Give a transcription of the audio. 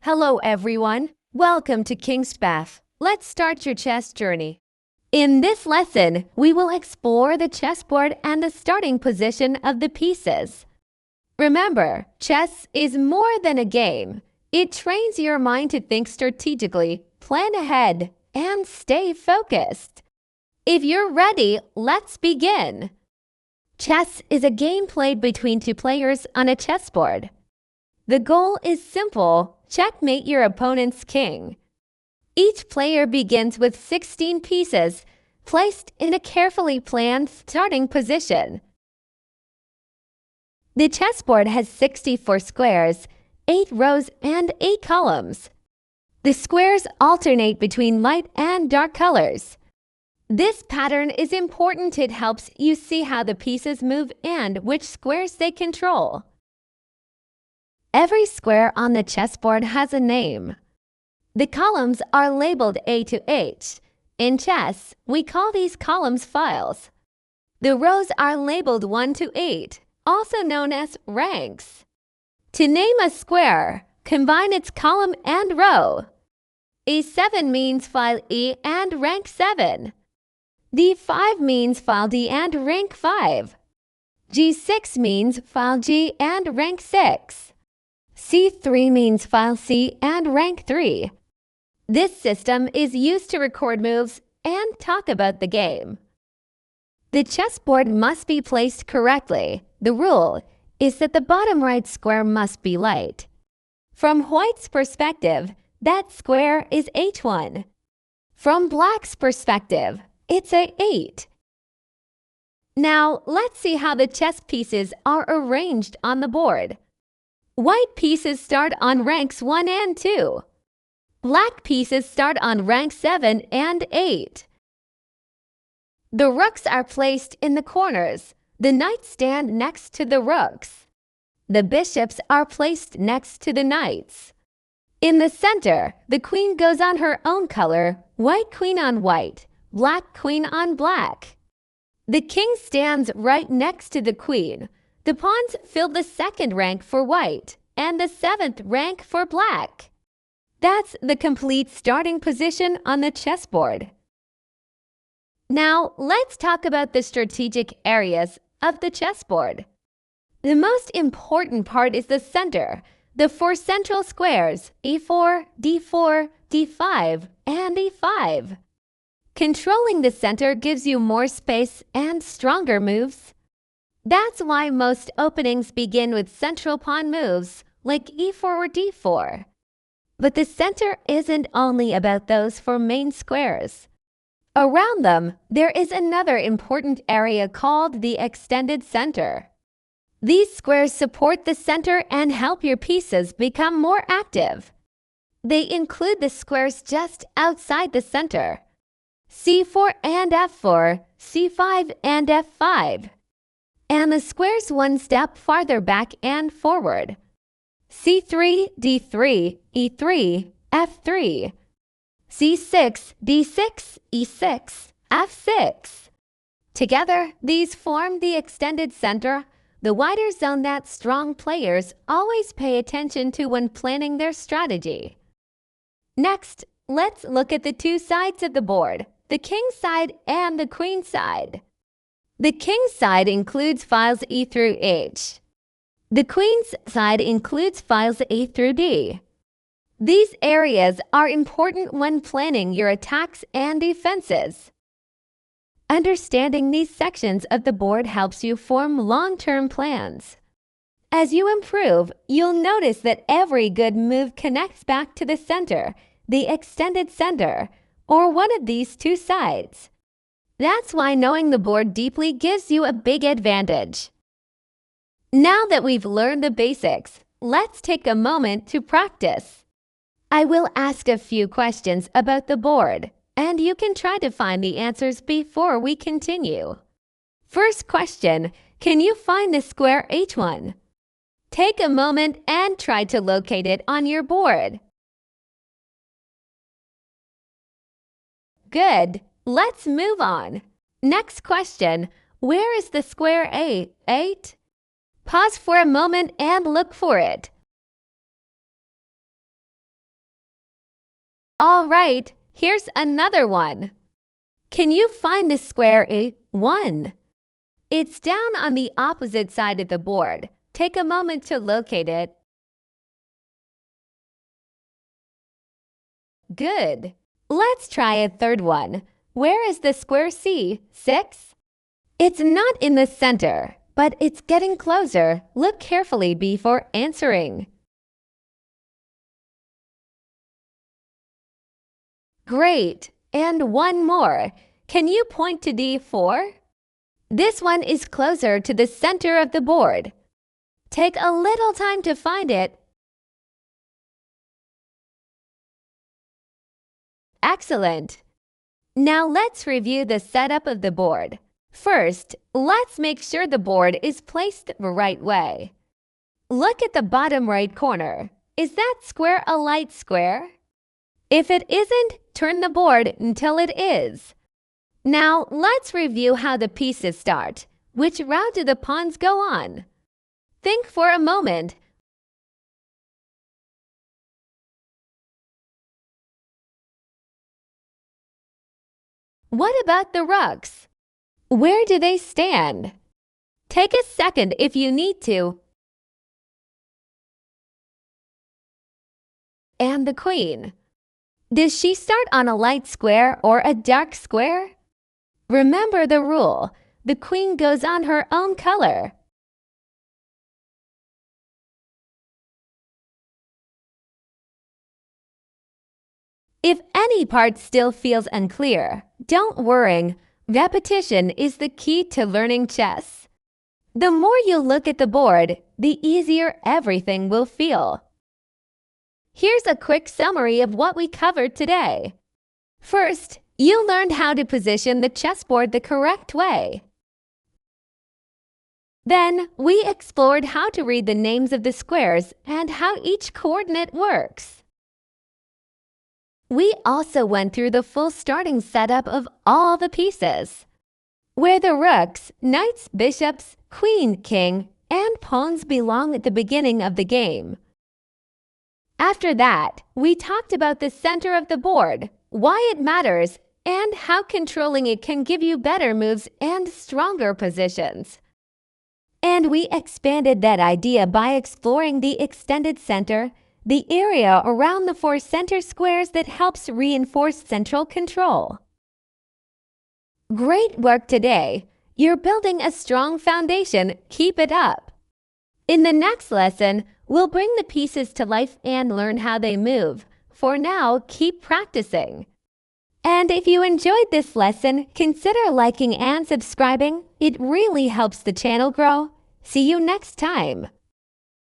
Hello everyone, welcome to King's Path. Let's start your chess journey. In this lesson, we will explore the chessboard and the starting position of the pieces. Remember, chess is more than a game. It trains your mind to think strategically, plan ahead, and stay focused. If you're ready, let's begin. Chess is a game played between two players on a chessboard. The goal is simple: checkmate your opponent's king. Each player begins with 16 pieces, placed in a carefully planned starting position. The chessboard has 64 squares, 8 rows, and 8 columns. The squares alternate between light and dark colors. This pattern is important. It helps you see how the pieces move and which squares they control. Every square on the chessboard has a name. The columns are labeled A to H. In chess, we call these columns files. The rows are labeled 1 to 8, also known as ranks. To name a square, combine its column and row. E7 means file E and rank 7. D5 means file D and rank 5. G6 means file G and rank 6. C3 means file C and rank 3. This system is used to record moves and talk about the game. The chessboard must be placed correctly. The rule is that the bottom right square must be light. From white's perspective, that square is H1. From black's perspective, it's A8. Now, let's see how the chess pieces are arranged on the board. White pieces start on ranks 1 and 2. Black pieces start on rank 7 and 8. The rooks are placed in the corners. The knights stand next to the rooks. The bishops are placed next to the knights. In the center, the queen goes on her own color: white queen on white, black queen on black. The king stands right next to the queen. The pawns fill the second rank for white and the 7th rank for black. That's the complete starting position on the chessboard. Now, let's talk about the strategic areas of the chessboard. The most important part is the center, the 4 central squares, E4, D4, D5, and E5. Controlling the center gives you more space and stronger moves. That's why most openings begin with central pawn moves, like E4 or D4. But the center isn't only about those 4 main squares. Around them, there is another important area called the extended center. These squares support the center and help your pieces become more active. They include the squares just outside the center: C4 and F4, C5 and F5. And the squares one step farther back and forward: C3, D3, E3, F3, C6, D6, E6, F6. Together, these form the extended center, the wider zone that strong players always pay attention to when planning their strategy. Next, let's look at the 2 sides of the board: the king side and the queen side. The king's side includes files E through H. The queen's side includes files A through D. These areas are important when planning your attacks and defenses. Understanding these sections of the board helps you form long-term plans. As you improve, you'll notice that every good move connects back to the center, the extended center, or one of these 2 sides. That's why knowing the board deeply gives you a big advantage. Now that we've learned the basics, let's take a moment to practice. I will ask a few questions about the board, and you can try to find the answers before we continue. First question: can you find the square H1? Take a moment and try to locate it on your board. Good. Let's move on. Next question: where is the square A8? Pause for a moment and look for it. All right, here's another one. Can you find the square A1? It's down on the opposite side of the board. Take a moment to locate it. Good. Let's try a third one. Where is the square C6? It's not in the center, but it's getting closer. Look carefully before answering. Great. And one more. Can you point to D4? This one is closer to the center of the board. Take a little time to find it. Excellent. Now let's review the setup of the board. First, let's make sure the board is placed the right way. Look at the bottom right corner. Is that square a light square? If it isn't, turn the board until it is. Now let's review how the pieces start. Which route do the pawns go on? Think for a moment. What about the rooks? Where do they stand? Take a second if you need to. And the queen. Does she start on a light square or a dark square? Remember the rule. The queen goes on her own color. If any part still feels unclear, don't worry. Repetition is the key to learning chess. The more you look at the board, the easier everything will feel. Here's a quick summary of what we covered today. First, you learned how to position the chessboard the correct way. Then, we explored how to read the names of the squares and how each coordinate works. We also went through the full starting setup of all the pieces, where the rooks, knights, bishops, queen, king, and pawns belong at the beginning of the game. After that, we talked about the center of the board, why it matters, and how controlling it can give you better moves and stronger positions. And we expanded that idea by exploring the extended center, the area around the 4 center squares that helps reinforce central control. Great work today! You're building a strong foundation. Keep it up! In the next lesson, we'll bring the pieces to life and learn how they move. For now, keep practicing. And if you enjoyed this lesson, consider liking and subscribing. It really helps the channel grow. See you next time!